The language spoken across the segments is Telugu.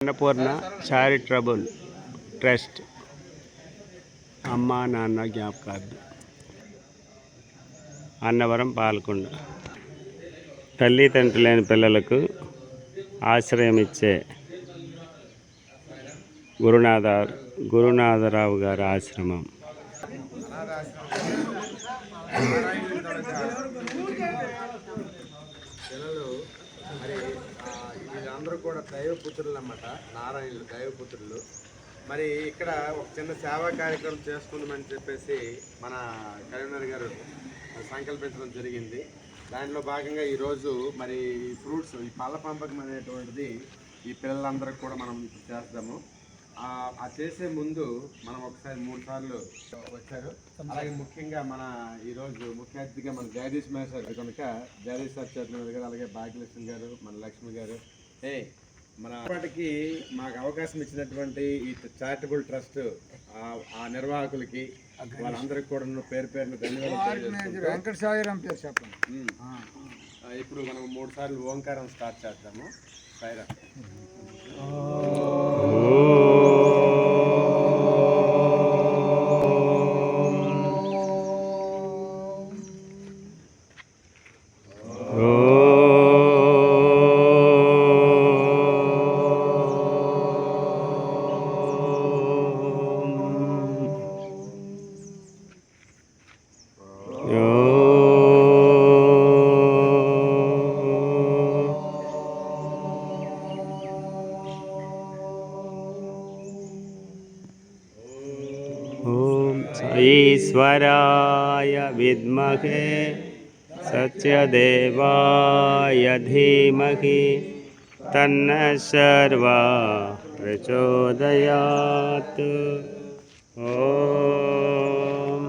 అన్నపూర్ణ చారిటబుల్ ట్రస్ట్ అమ్మా నాన్న జ్ఞాపకార్థం అన్నవరం పాల్కొండ. తల్లి తండ్రి లేని పిల్లలకు ఆశ్రయం ఇచ్చే గురునాథరావు గారి ఆశ్రమం. పిల్లలు మరి వీళ్ళందరూ కూడా దైవపుత్రులు అన్నమాట. నారాయణులు దైవపుత్రులు. మరి ఇక్కడ ఒక చిన్న సేవా కార్యక్రమం చేసుకుందామని చెప్పేసి మన కరీంనగర్ గారు సంకల్పించడం జరిగింది. దాంట్లో భాగంగా ఈరోజు మరి ఫ్రూట్స్, ఈ పళ్ళ పంపకం అనేటువంటిది ఈ పిల్లలందరికీ కూడా మనం ఇప్పుడు చేస్తాము. ఆ చేసే ముందు మనం ఒకసారి 3 సార్లు వచ్చారు. అలాగే ముఖ్యంగా మన ఈరోజు ముఖ్య అతిథిగా మన జగదీష్ మేషర్ కనుక జగదీష్ సార్ చేతుల గారు, అలాగే భాగ్యలక్ష్మి గారు, మన లక్ష్మి గారు, మన ఇప్పటికి మాకు అవకాశం ఇచ్చినటువంటి ఈ చారిటబుల్ ట్రస్ట్ ఆ నిర్వాహకులకి వాళ్ళందరికీ కూడా పేరు పేరున ధన్యవాదాలు. వెంకట సాయిరాం పేరు చెప్పండి. ఇప్పుడు మనం 3 సార్లు ఓంకారం స్టార్ట్ చేద్దాము. సాయిరాం. ఈశ్వరాయ విద్మహే సత్యదేవాయ ధీమహి తన్నః సర్వా ప్రచోదయాత్. ఓం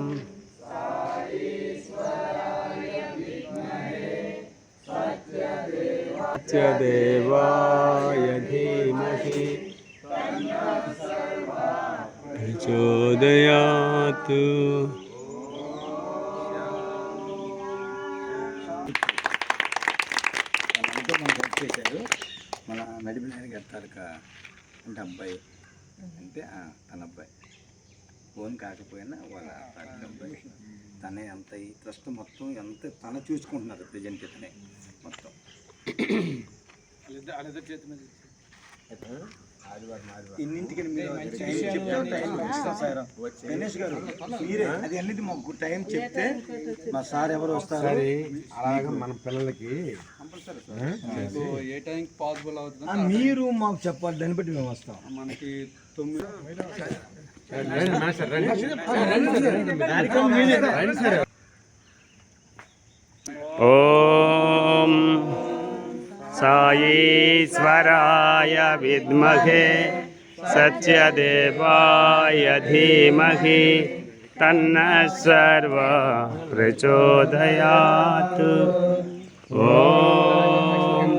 సత్యదేవాయ ధీమహి ప్రచోదయాత్. మన నడిపినాయన గారి తాలూకా అంటే అబ్బాయి అంటే తన అబ్బాయి ఫోన్ కాకపోయినా వాళ్ళ అబ్బాయి తనే అంత ఈ ట్రస్ట్ మొత్తం ఎంత తన చూసుకుంటున్నారు. ప్రజెంట్ ఇతనే మొత్తం ఇన్నింటికి గణేష్ గారు మీరే అది అన్నిటి మాకు టైం చెప్తే మా సార్ ఎవరు వస్తారు. అలాగే మన పిల్లలకి ఏ టైంకి పాసిబుల్ అవుతుంది మీరు మాకు చెప్పాలి, దాన్ని బట్టి మేము వస్తాం. మనకి 9 ఓం సాయీశ్వరాయ విద్మహే సత్యదేవాయ ధీమహి తన్నః సర్వా ప్రచోదయాత్. ఓం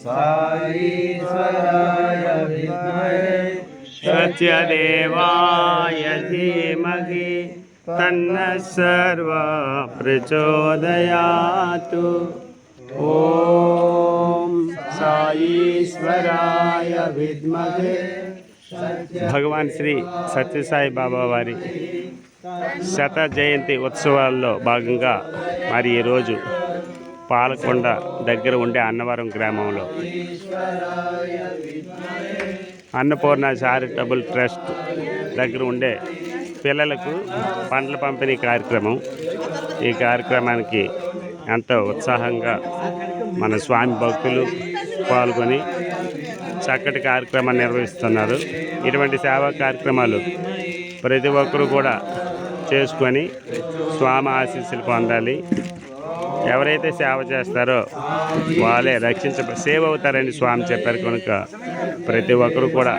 సాయీశ్వరాయ విద్మహే సత్యదేవాయ ధీమహి తన్నః సర్వా ప్రచోదయాత్. ఓం సాయీశ్వరాయ విద్మహే. భగవాన్ శ్రీ సత్యసాయి బాబా వారి శత జయంతి ఉత్సవాల్లో భాగంగా మరి ఈరోజు పాలకొండ దగ్గర ఉండే అన్నవరం గ్రామంలో అన్నపూర్ణ చారిటబుల్ ట్రస్ట్ దగ్గర ఉండే పిల్లలకు పండ్ల పంపిణీ కార్యక్రమం. ఈ కార్యక్రమానికి ఎంతో ఉత్సాహంగా మన స్వామి భక్తులు పాల్గొని చక్కటి కార్యక్రమాన్ని నిర్వహిస్తున్నారు. ఇటువంటి సేవా కార్యక్రమాలు ప్రతి ఒక్కరూ కూడా చేసుకొని స్వామి ఆశీస్సులు పొందాలి. ఎవరైతే సేవ చేస్తారో వాళ్ళే సేవ అవుతారని స్వామి చెప్పారు. కనుక ప్రతి ఒక్కరూ కూడా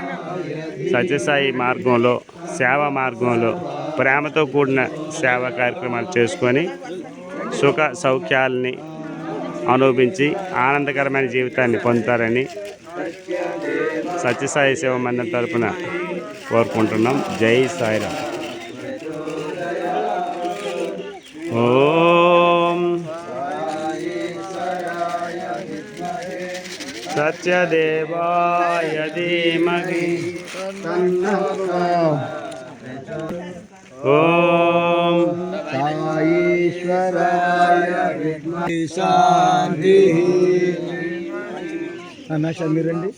సత్యసాయి మార్గంలో, సేవా మార్గంలో ప్రేమతో కూడిన సేవా కార్యక్రమాలు చేసుకొని సుఖ సౌఖ్యాలని అనుభవించి ఆనందకరమైన జీవితాన్ని పొందుతారని సత్యసాయి సేవ మందిరం తరపున కోరుకుంటున్నాం. జై సాయిరామ్. ఓం సత్ సత్యదేవాయ ధీమహి ఓం సాయీశ్వరాయ విద్మహే శాంతి. మీరండి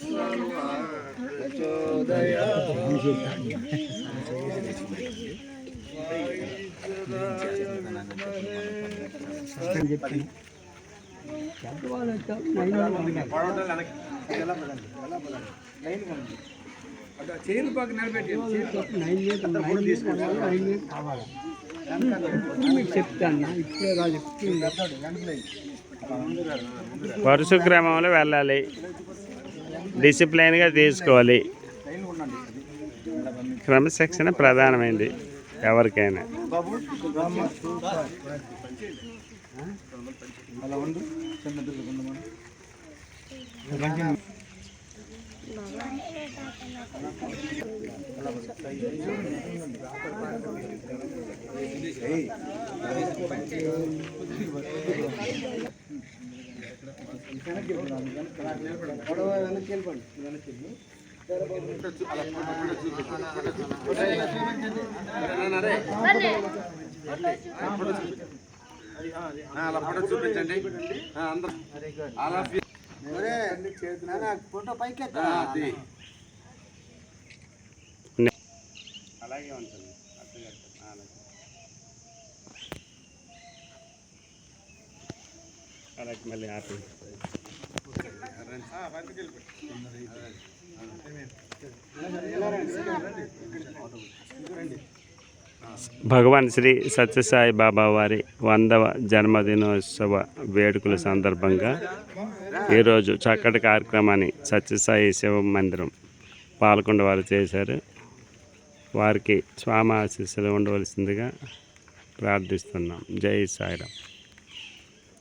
చైన్ పక్కన నిలబెట్టి చెప్తాను ఇప్పుడే రాజు వరుస క్రమంలో వెళ్ళాలి, డిసిప్లైన్గా తీసుకోవాలి. క్రమశిక్షణ ప్రధానమైంది ఎవరికైనా. అలా ఉండు చిన్న అలా ఫోటో చూపించండి అందరూ. ఫోటో పైకి అలాగే ఉంటుంది. అలాగే మళ్ళీ ఆపి భగవాన్ శ్రీ సత్యసాయి బాబా వారి 100వ జన్మదినోత్సవ వేడుకల సందర్భంగా ఈరోజు చక్కటి కార్యక్రమాన్ని సత్యసాయి శివ మందిరం పాల్గొండ వారు చేశారు. వారికి స్వామి ఆశీస్సులు ఉండవలసిందిగా ప్రార్థిస్తున్నాం. జై సాయిరామ్.